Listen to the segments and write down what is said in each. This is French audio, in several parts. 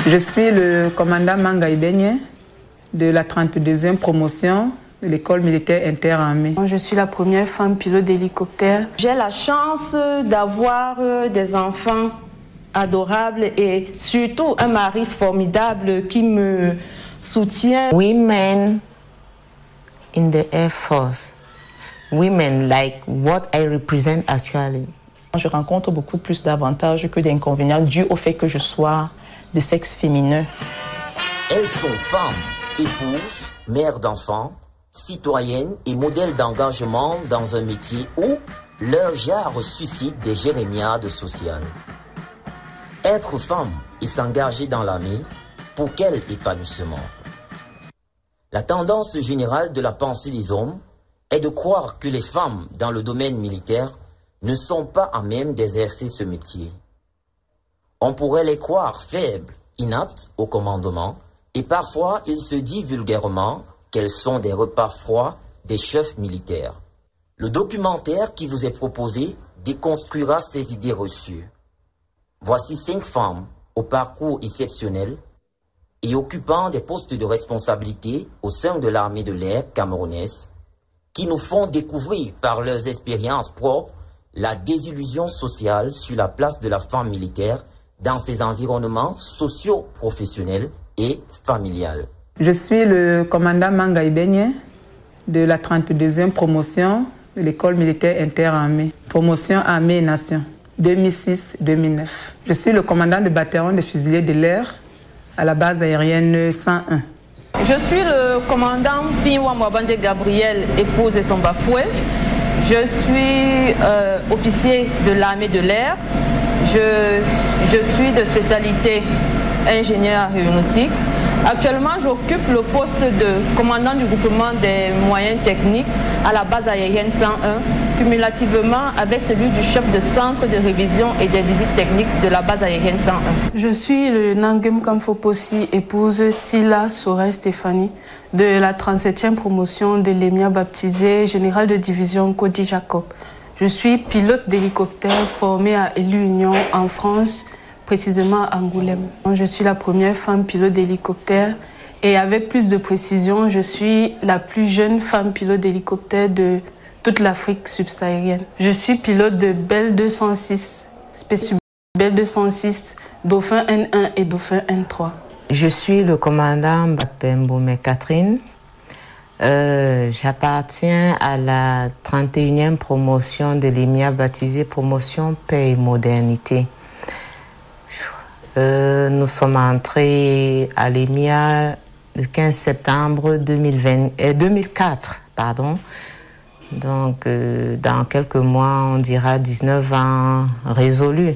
Je suis le commandant Manga Ibenye de la 32e promotion de l'école militaire interarmée. Je suis la première femme pilote d'hélicoptère. J'ai la chance d'avoir des enfants adorables et surtout un mari formidable qui me soutient. Women in the Air Force, women like what I represent actually. Je rencontre beaucoup plus d'avantages que d'inconvénients dus au fait que je sois de sexe féminin. Elles sont femmes, épouses, mères d'enfants, citoyennes et modèles d'engagement dans un métier où leur genre suscite des jérémiades sociales. Être femme et s'engager dans l'armée, pour quel épanouissement? La tendance générale de la pensée des hommes est de croire que les femmes dans le domaine militaire ne sont pas à même d'exercer ce métier. On pourrait les croire faibles, inaptes au commandement, et parfois il se dit vulgairement qu'elles sont des repas froids des chefs militaires. Le documentaire qui vous est proposé déconstruira ces idées reçues. Voici 5 femmes au parcours exceptionnel et occupant des postes de responsabilité au sein de l'armée de l'air camerounaise qui nous font découvrir par leurs expériences propres la désillusion sociale sur la place de la femme militaire dans ses environnements socio-professionnels et familiales. Je suis le commandant Manga Ibenye de la 32e promotion de l'école militaire interarmée, promotion armée et nation, 2006-2009. Je suis le commandant du bataillon de fusiliers de l'air à la base aérienne 101. Je suis le commandant Pinwa Mwabande Gabriel, épouse et son bafoué. Je suis officier de l'armée de l'air. Je suis de spécialité ingénieur aéronautique. Actuellement, j'occupe le poste de commandant du groupement des moyens techniques à la base aérienne 101, cumulativement avec celui du chef de centre de révision et des visites techniques de la base aérienne 101. Je suis le Nangem Kamfoposi, épouse Silla Sorel Stéphanie, de la 37e promotion de l'EMIA baptisée général de division Cody Jacob. Je suis pilote d'hélicoptère formé à Élu Union en France, précisément à Angoulême. Je suis la première femme pilote d'hélicoptère et avec plus de précision, je suis la plus jeune femme pilote d'hélicoptère de toute l'Afrique subsaharienne. Je suis pilote de Bell 206, spécial Bell 206, Dauphin N1 et Dauphin N3. Je suis le commandant Bapemboumé Catherine. J'appartiens à la 31e promotion de l'EMIA baptisée promotion paix et modernité. Nous sommes entrés à l'EMIA le 15 septembre 2004. Donc, dans quelques mois, on dira 19 ans résolus.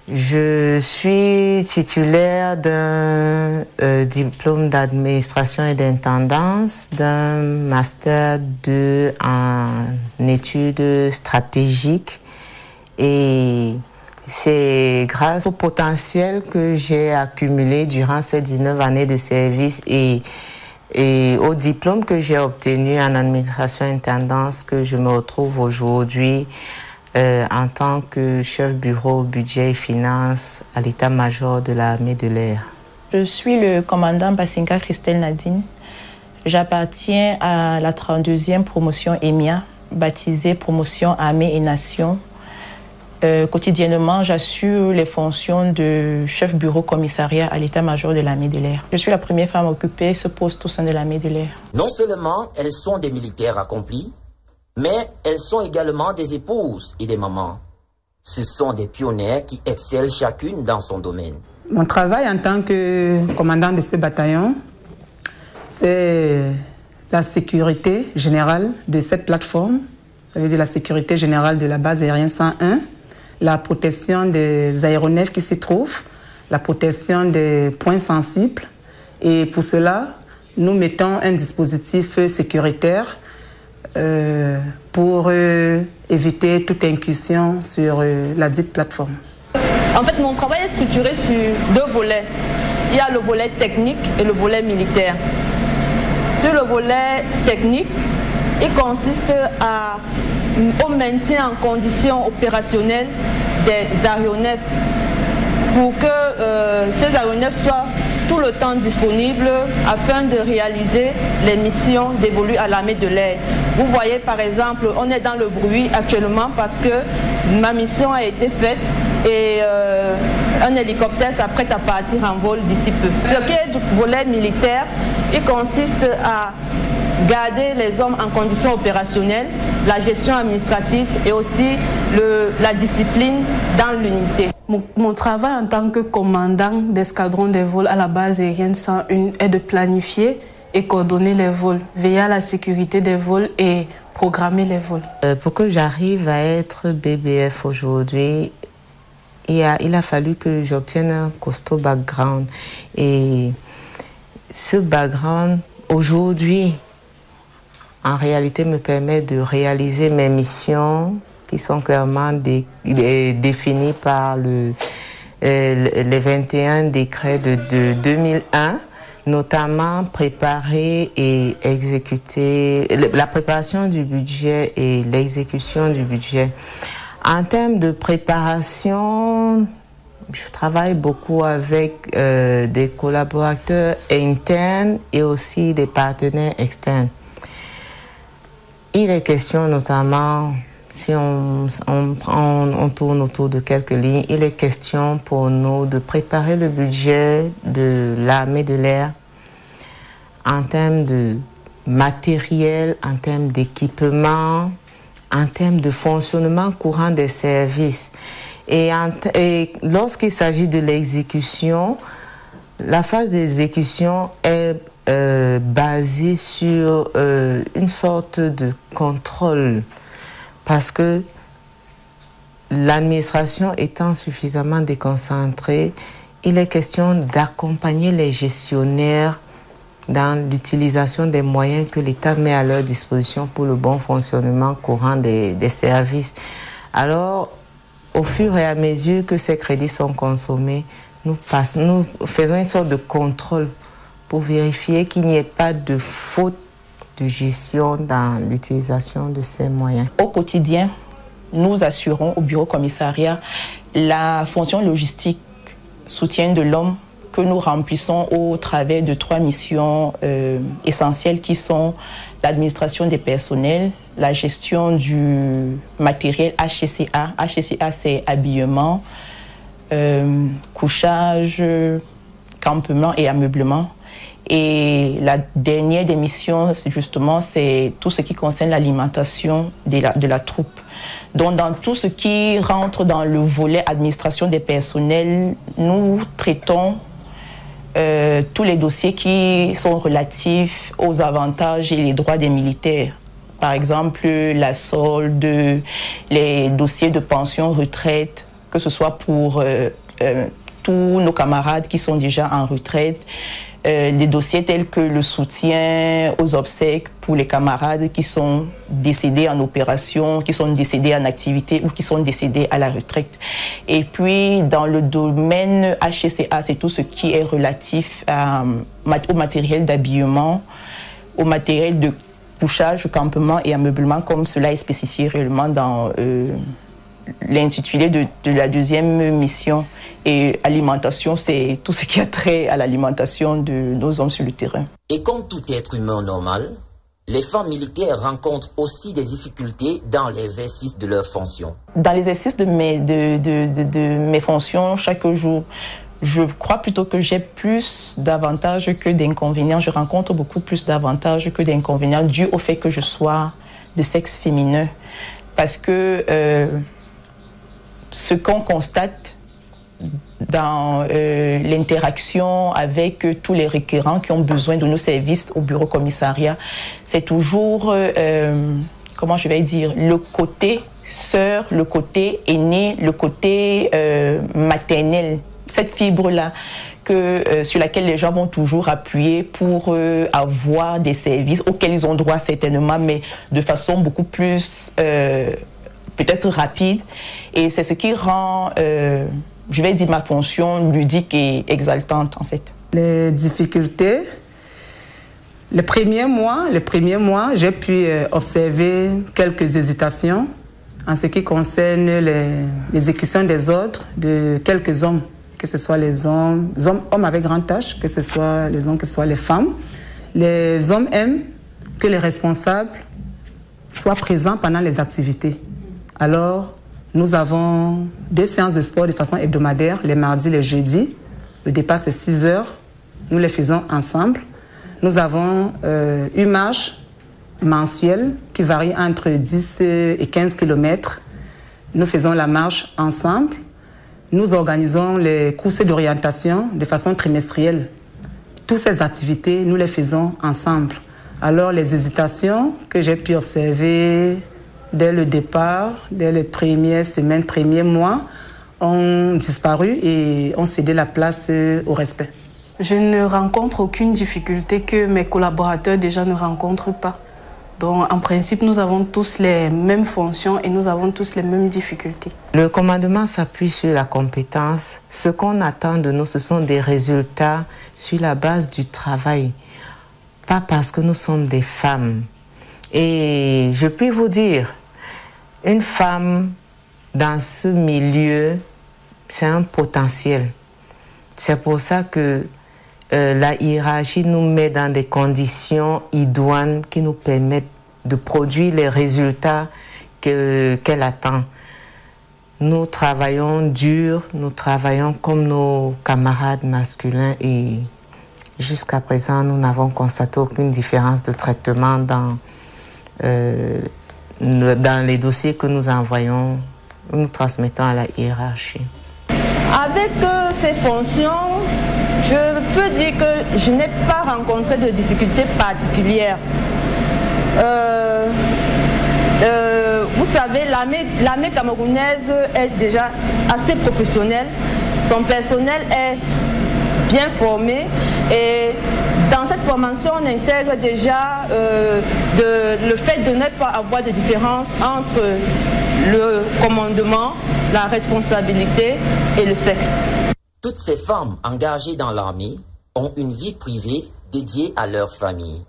Je suis titulaire d'un diplôme d'administration et d'intendance, d'un master 2 en études stratégiques et c'est grâce au potentiel que j'ai accumulé durant ces 19 années de service et au diplôme que j'ai obtenu en administration et intendance que je me retrouve aujourd'hui en tant que chef bureau budget et finances à l'état-major de l'armée de l'air. Je suis le commandant Basinga Christelle Nadine. J'appartiens à la 32e promotion EMIA, baptisée promotion armée et nation. Quotidiennement, j'assure les fonctions de chef bureau commissariat à l'état-major de l'armée de l'air. Je suis la première femme à occuper ce poste au sein de l'armée de l'air. Non seulement elles sont des militaires accomplis, mais elles sont également des épouses et des mamans. Ce sont des pionnières qui excellent chacune dans son domaine. Mon travail en tant que commandant de ce bataillon, c'est la sécurité générale de cette plateforme. Ça veut dire la sécurité générale de la base aérienne 101, la protection des aéronefs qui s'y trouvent, la protection des points sensibles. Et pour cela, nous mettons un dispositif sécuritaire pour éviter toute incursion sur la dite plateforme. En fait, mon travail est structuré sur 2 volets. Il y a le volet technique et le volet militaire. Sur le volet technique, il consiste au maintien en condition opérationnelle des aéronefs pour que ces aéronefs soient tout le temps disponibles afin de réaliser les missions dévolues à l'armée de l'air. Vous voyez par exemple, on est dans le bruit actuellement parce que ma mission a été faite et un hélicoptère s'apprête à partir en vol d'ici peu. Ce qui est du volet militaire, il consiste à garder les hommes en conditions opérationnelles, la gestion administrative et aussi la discipline dans l'unité. Mon travail en tant que commandant d'escadron des vols à la base aérienne 101 est de planifier et coordonner les vols, veiller à la sécurité des vols et programmer les vols. Pour que j'arrive à être BBF aujourd'hui, il a fallu que j'obtienne un costaud background. Et ce background, aujourd'hui, en réalité, me permet de réaliser mes missions qui sont clairement définies par les 21 décrets de 2001, notamment préparer et exécuter la préparation du budget et l'exécution du budget. En termes de préparation, je travaille beaucoup avec des collaborateurs internes et aussi des partenaires externes. Il est question notamment, si on tourne autour de quelques lignes, il est question pour nous de préparer le budget de l'armée de l'air en termes de matériel, en termes d'équipement, en termes de fonctionnement courant des services. Et lorsqu'il s'agit de l'exécution, la phase d'exécution est basée sur une sorte de contrôle, parce que l'administration étant suffisamment déconcentrée, il est question d'accompagner les gestionnaires dans l'utilisation des moyens que l'État met à leur disposition pour le bon fonctionnement courant des services. Alors, au fur et à mesure que ces crédits sont consommés, nous faisons une sorte de contrôle pour vérifier qu'il n'y ait pas de faute de gestion dans l'utilisation de ces moyens. Au quotidien, nous assurons au bureau commissariat la fonction logistique, soutien de l'homme, que nous remplissons au travers de 3 missions essentielles qui sont l'administration des personnels, la gestion du matériel HCCA. HCCA, c'est habillement, couchage, campement et ameublement. Et la dernière des missions, justement, c'est tout ce qui concerne l'alimentation de la troupe. Donc, dans tout ce qui rentre dans le volet administration des personnels, nous traitons tous les dossiers qui sont relatifs aux avantages et les droits des militaires. Par exemple, la solde, les dossiers de pension, retraite, que ce soit pour tous nos camarades qui sont déjà en retraite, des dossiers tels que le soutien aux obsèques pour les camarades qui sont décédés en opération, qui sont décédés en activité ou qui sont décédés à la retraite. Et puis, dans le domaine HCCA, c'est tout ce qui est relatif au matériel d'habillement, au matériel de couchage, campement et ameublement, comme cela est spécifié réellement dans l'intitulé de la deuxième mission. Et alimentation, c'est tout ce qui a trait à l'alimentation de nos hommes sur le terrain. Et comme tout être humain normal, les femmes militaires rencontrent aussi des difficultés dans l'exercice de leurs fonctions. Dans l'exercice de mes fonctions, chaque jour, je crois plutôt que j'ai plus d'avantages que d'inconvénients. Je rencontre beaucoup plus d'avantages que d'inconvénients dû au fait que je sois de sexe féminin. Parce que ce qu'on constate dans l'interaction avec tous les requérants qui ont besoin de nos services au bureau commissariat, c'est toujours, comment je vais dire, le côté sœur, le côté aîné, le côté maternel, cette fibre-là sur laquelle les gens vont toujours appuyer pour avoir des services auxquels ils ont droit certainement, mais de façon beaucoup plus peut-être rapide. Et c'est ce qui rend, je vais dire, ma fonction ludique et exaltante en fait. Les difficultés, les premiers mois, j'ai pu observer quelques hésitations en ce qui concerne l'exécution des ordres de quelques hommes que ce soit les hommes avec grand H, que ce soit les hommes, que ce soit les femmes. Les hommes aiment que les responsables soient présents pendant les activités. Alors, nous avons 2 séances de sport de façon hebdomadaire, les mardis, les jeudis. Le départ, c'est 6 heures. Nous les faisons ensemble. Nous avons une marche mensuelle qui varie entre 10 et 15 km. Nous faisons la marche ensemble. Nous organisons les courses d'orientation de façon trimestrielle. Toutes ces activités, nous les faisons ensemble. Alors, les hésitations que j'ai pu observer dès le départ, dès les premières semaines, premiers mois, ont disparu et ont cédé la place au respect. Je ne rencontre aucune difficulté que mes collaborateurs déjà ne rencontrent pas. Donc, en principe, nous avons tous les mêmes fonctions et nous avons tous les mêmes difficultés. Le commandement s'appuie sur la compétence. Ce qu'on attend de nous, ce sont des résultats sur la base du travail. Pas parce que nous sommes des femmes. Et je puis vous dire, une femme dans ce milieu, c'est un potentiel. C'est pour ça que la hiérarchie nous met dans des conditions idoines qui nous permettent de produire les résultats qu'elle attend. Nous travaillons dur, nous travaillons comme nos camarades masculins et jusqu'à présent, nous n'avons constaté aucune différence de traitement dans les dossiers que nous envoyons, nous transmettons à la hiérarchie. Avec ces fonctions, je peux dire que je n'ai pas rencontré de difficultés particulières. Vous savez, l'armée camerounaise est déjà assez professionnelle. Son personnel est bien formé et dans cette formation, on intègre déjà le fait de ne pas avoir de différence entre le commandement, la responsabilité et le sexe. Toutes ces femmes engagées dans l'armée ont une vie privée dédiée à leur famille.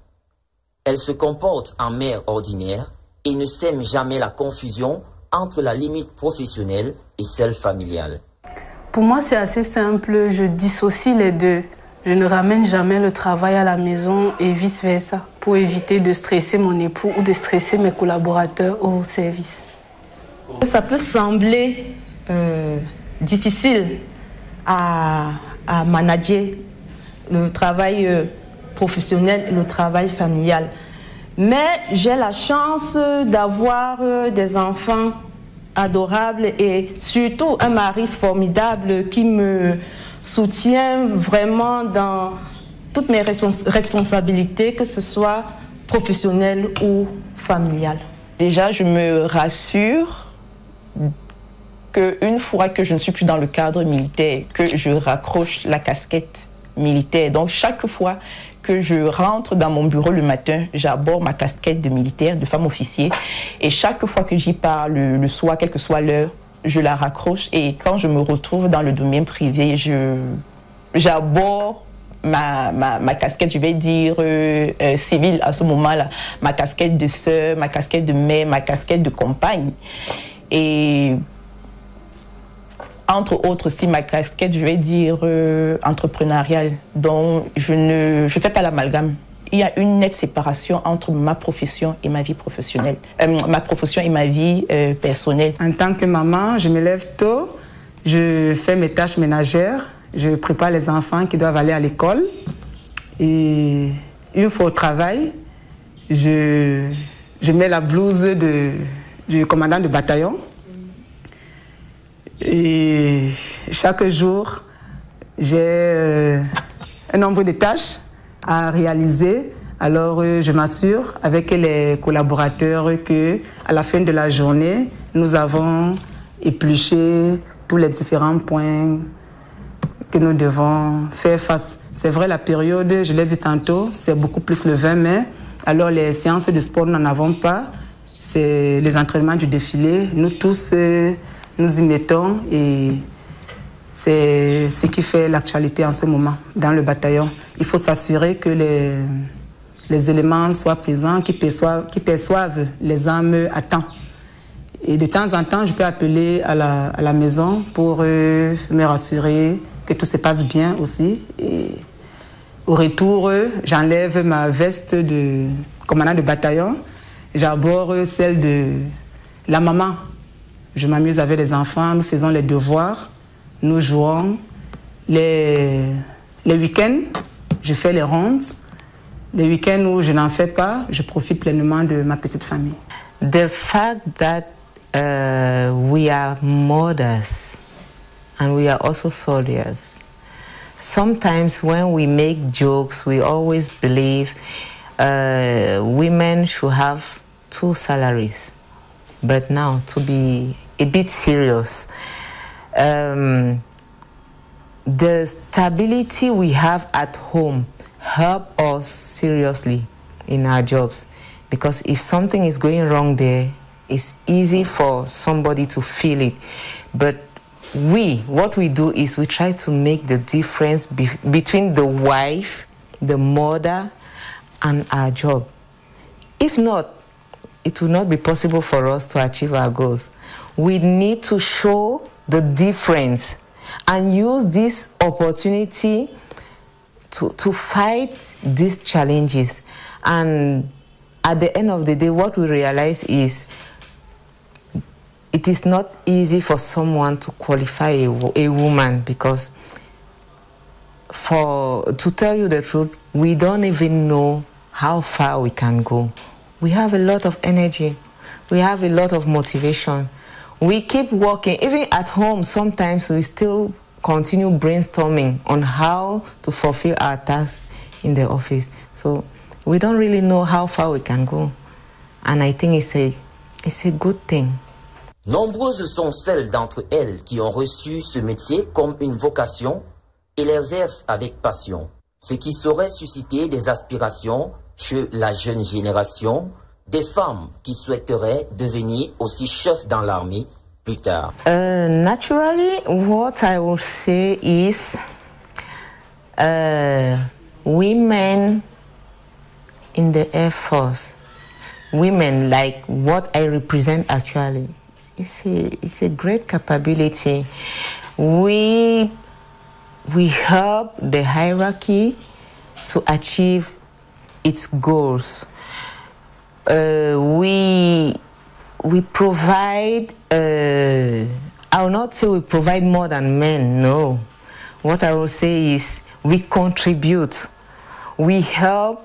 Elles se comportent en mères ordinaires et ne sèment jamais la confusion entre la limite professionnelle et celle familiale. Pour moi, c'est assez simple. Je dissocie les deux. Je ne ramène jamais le travail à la maison et vice-versa pour éviter de stresser mon époux ou de stresser mes collaborateurs au service. Ça peut sembler difficile à manager le travail professionnel et le travail familial. Mais j'ai la chance d'avoir des enfants adorables et surtout un mari formidable qui me soutient vraiment dans toutes mes responsabilités, que ce soit professionnelles ou familiales. Déjà, je me rassure qu'une fois que je ne suis plus dans le cadre militaire, que je raccroche la casquette militaire. Donc, chaque fois que je rentre dans mon bureau le matin, j'aborde ma casquette de militaire, de femme officier. Et chaque fois que j'y pars le soir, quelle que soit l'heure, je la raccroche. Et quand je me retrouve dans le domaine privé, j'aborde ma casquette, je vais dire, civile à ce moment-là. Ma casquette de sœur, ma casquette de mère, ma casquette de compagne. Et entre autres, si ma casquette, je vais dire, entrepreneuriale. Donc, je ne fais pas l'amalgame. Il y a une nette séparation entre ma profession et ma vie professionnelle. Ma profession et ma vie personnelle. En tant que maman, je me lève tôt, je fais mes tâches ménagères, je prépare les enfants qui doivent aller à l'école. Et une fois au travail, je mets la blouse du commandant de bataillon. Et chaque jour, j'ai un nombre de tâches à réaliser. Alors, je m'assure avec les collaborateurs qu'à la fin de la journée, nous avons épluché tous les différents points que nous devons faire face. C'est vrai, la période, je l'ai dit tantôt, c'est beaucoup plus le 20 mai. Alors, les séances de sport, nous n'en avons pas. C'est les entraînements du défilé. Nous tous, nous y mettons et c'est ce qui fait l'actualité en ce moment dans le bataillon. Il faut s'assurer que les éléments soient présents, qui perçoivent les armes à temps. Et de temps en temps, je peux appeler à la maison pour me rassurer que tout se passe bien aussi. Et au retour, j'enlève ma veste de commandant de bataillon, j'arbore celle de la maman. Je m'amuse avec les enfants, nous faisons les devoirs, nous jouons. Les week-ends, je fais les rondes. Les week-ends où je n'en fais pas, je profite pleinement de ma petite famille. The fact that we are mothers and we are also soldiers. Sometimes when we make jokes, we always believe women should have 2 salaries. But now, to be a bit serious, the stability we have at home help us seriously in our jobs. Because if something is going wrong there, it's easy for somebody to feel it. But what we do is we try to make the difference between the wife, the mother, and our job. If not, it will not be possible for us to achieve our goals. We need to show the difference and use this opportunity to fight these challenges. And at the end of the day, what we realize is it is not easy for someone to qualify a woman, because to tell you the truth, we don't even know how far we can go. We have a lot of energy. We have a lot of motivation. We keep working. Even at home, sometimes we still continue brainstorming on how to fulfill our tasks in the office. So we don't really know how far we can go. And I think it's a good thing. Nombreuses sont celles d'entre elles qui ont reçu ce métier comme une vocation et l'exercent avec passion, ce qui saurait susciter des aspirations chez la jeune génération, des femmes qui souhaiteraient devenir aussi chefs dans l'armée plus tard. Naturally, what I would say is women in the Air Force, women like what I represent actually, it's a great capability. We help the hierarchy to achieve its goals. We provide, I will not say we provide more than men, no. What I will say is we contribute. We help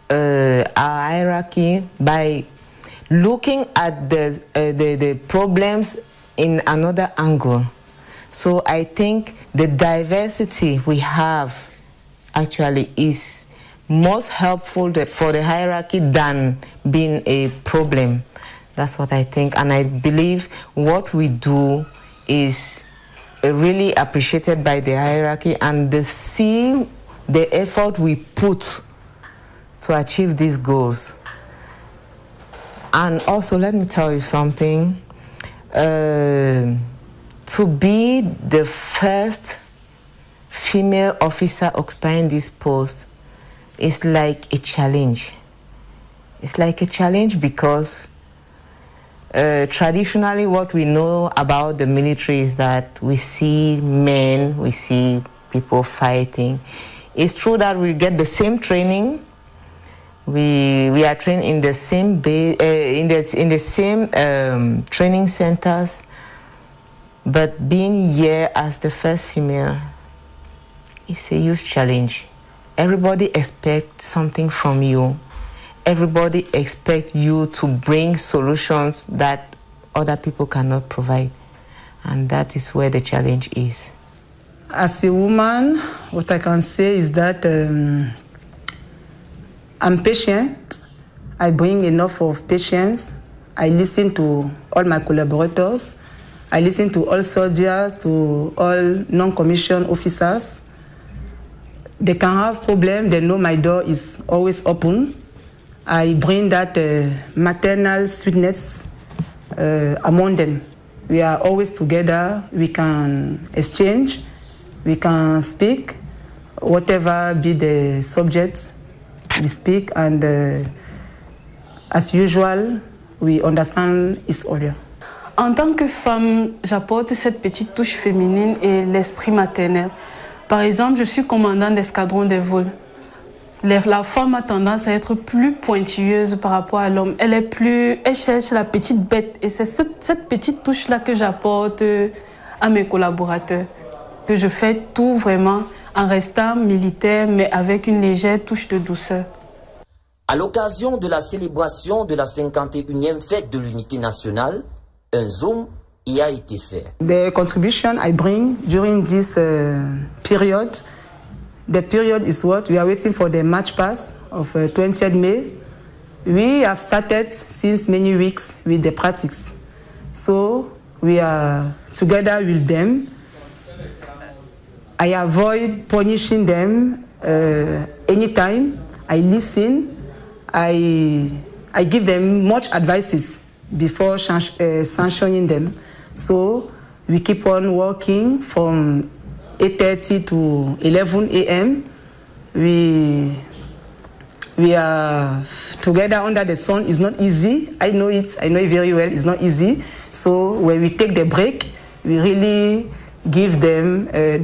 our hierarchy by looking at the problems in another angle. So I think the diversity we have actually is most helpful for the hierarchy than being a problem. That's what I think. And I believe what we do is really appreciated by the hierarchy, and they see the effort we put to achieve these goals. And also, let me tell you something. To be the first female officer occupying this post is like a challenge. It's like a challenge because traditionally what we know about the military is that we see men, we see people fighting. It's true that we get the same training. We are trained in the same training centers, but being here as the first female is a huge challenge. Everybody expects something from you. Everybody expects you to bring solutions that other people cannot provide. And that is where the challenge is. As a woman, what I can say is that I'm patient. I bring enough of patience. I listen to all my collaborators. I listen to all soldiers, to all non-commissioned officers. They can have problems. They know my door is always open. I bring that maternal sweetness among them. We are always together. We can exchange. We can speak. Whatever be the subject, we speak. And as usual, we understand each other. En tant que femme, j'apporte cette petite touche féminine et l'esprit maternel. Par exemple, je suis commandant d'escadron des vols. La femme a tendance à être plus pointilleuse par rapport à l'homme. Elle cherche la petite bête. Et c'est cette petite touche-là que j'apporte à mes collaborateurs. Que je fais tout vraiment en restant militaire, mais avec une légère touche de douceur. À l'occasion de la célébration de la 51e fête de l'unité nationale, un zoom y a été fait. The contribution I bring during this period, the period is what we are waiting for the March pass of 20th May. We have started since many weeks with the practice. So we are together with them. I avoid punishing them anytime. I listen. I give them much advices before sanctioning them. So we keep on working from 8:30 to 11 a.m. We are together under the sun. It's not easy. I know it very well. It's not easy. So when we take the break, we really give them a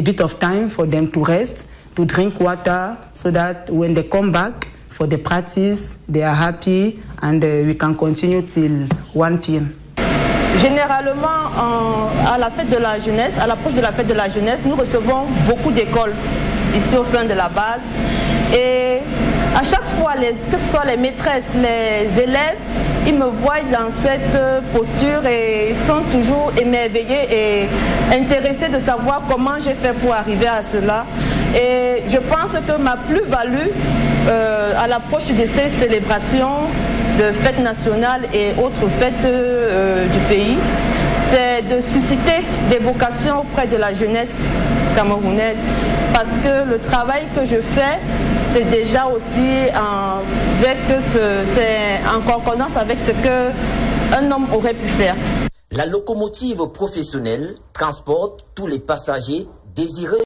bit of time for them to rest, to drink water, so that when they come back for the practice, they are happy and we can continue till 1 p.m. Généralement, à la fête de la jeunesse, à l'approche de la fête de la jeunesse, nous recevons beaucoup d'écoles ici au sein de la base. Et à chaque fois, que ce soit les maîtresses, les élèves, ils me voient dans cette posture et sont toujours émerveillés et intéressés de savoir comment j'ai fait pour arriver à cela. Et je pense que ma plus-value à l'approche de ces célébrations de fêtes nationales et autres fêtes du pays, c'est de susciter des vocations auprès de la jeunesse camerounaise. Parce que le travail que je fais, c'est déjà aussi en concordance avec ce qu'un homme aurait pu faire. La locomotive professionnelle transporte tous les passagers désireux